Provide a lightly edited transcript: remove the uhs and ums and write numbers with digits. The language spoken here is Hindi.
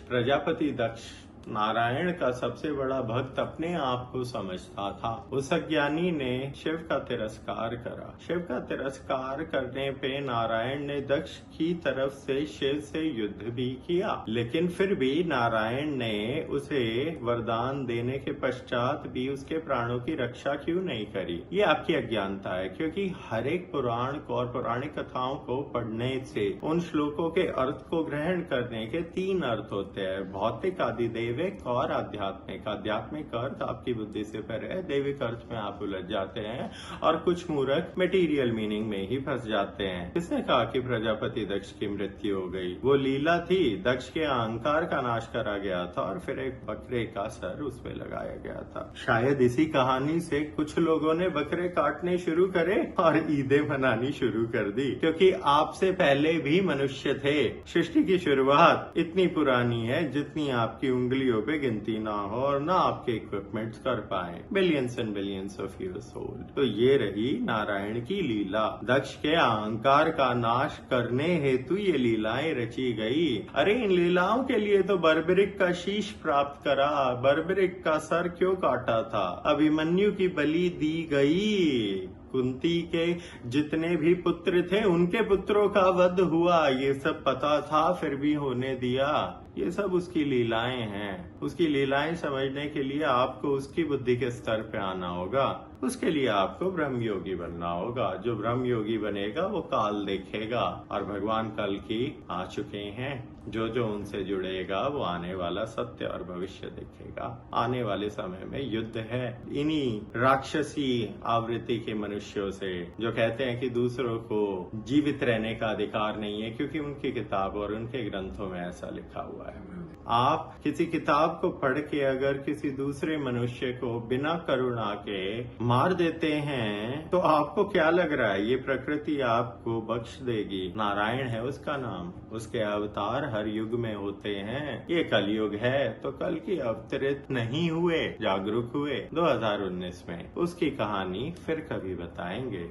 प्रजापति दक्ष नारायण का सबसे बड़ा भक्त अपने आप को समझता था। उस अज्ञानी ने शिव का तिरस्कार करा। शिव का तिरस्कार करने पे नारायण ने दक्ष की तरफ से शिव से युद्ध भी किया, लेकिन फिर भी नारायण ने उसे वरदान देने के पश्चात भी उसके प्राणों की रक्षा क्यों नहीं करी? ये आपकी अज्ञानता है, क्योंकि हर एक पुराण को और पौराणिक कथाओं को पढ़ने से उन श्लोकों के अर्थ को ग्रहण करने के 3 अर्थ होते हैं: भौतिक, आदिदेविक और आध्यात्मिक। आध्यात्मिक अर्थ आपकी बुद्धि से परे है, दैविक अर्थ में आप उलझ जाते हैं और कुछ मूर्ख मटेरियल मीनिंग में ही फंस जाते हैं। किसने कहा कि प्रजापति दक्ष की मृत्यु हो गई? वो लीला थी। दक्ष के अहंकार का नाश करा गया था और फिर एक बकरे का सर उस पे लगाया गया था। शायद इसी कहानी से कुछ लोगों ने बकरे काटने शुरू करे और ईदे मनानी शुरू कर दी, क्योंकि आपसे पहले भी मनुष्य थे। सृष्टि की शुरुआत इतनी पुरानी है जितनी आपकी उंगलियों पे गिनती ना हो और ना आपके इक्विपमेंट्स कर पाए। Billions and billions of years old. तो ये रही नारायण की लीला। दक्ष के अहंकार का नाश करने हेतु ये लीलाएं रची गई। अरे इन लीलाओं के लिए तो बर्बरिक का शीश प्राप्त करा। बर्बरिक का सर क्यों काटा था? अभिमन्यु की बलि दी गई। कुंती के जितने भी पुत्र थे उनके पुत्रों का वध हुआ। ये सब पता था फिर भी होने दिया। ये सब उसकी लीलाएं हैं। उसकी लीलाएं समझने के लिए आपको उसकी बुद्धि के स्तर पे आना होगा। उसके लिए आपको ब्रह्म योगी बनना होगा। जो ब्रह्म योगी बनेगा वो काल देखेगा, और भगवान कल की आ चुके हैं। जो जो उनसे जुड़ेगा वो आने वाला सत्य और भविष्य देखेगा। आने वाले समय में युद्ध है इन्हीं राक्षसी आवृत्ति के मनुष्यों से, जो कहते हैं कि दूसरों को जीवित रहने का अधिकार नहीं है, क्योंकि उनकी किताब और उनके ग्रंथों में ऐसा लिखा हुआ है। आप किसी किताब को पढ़ के अगर किसी दूसरे मनुष्य को बिना करुणा के मार देते हैं तो आपको क्या लग रहा है? ये प्रकृति आपको बख्श देगी। नारायण है उसका नाम। उसके अवतार हर युग में होते हैं। ये कलयुग है तो कल की अवतरित नहीं हुए, जागरूक हुए 2019 में। उसकी कहानी फिर कभी बताएंगे।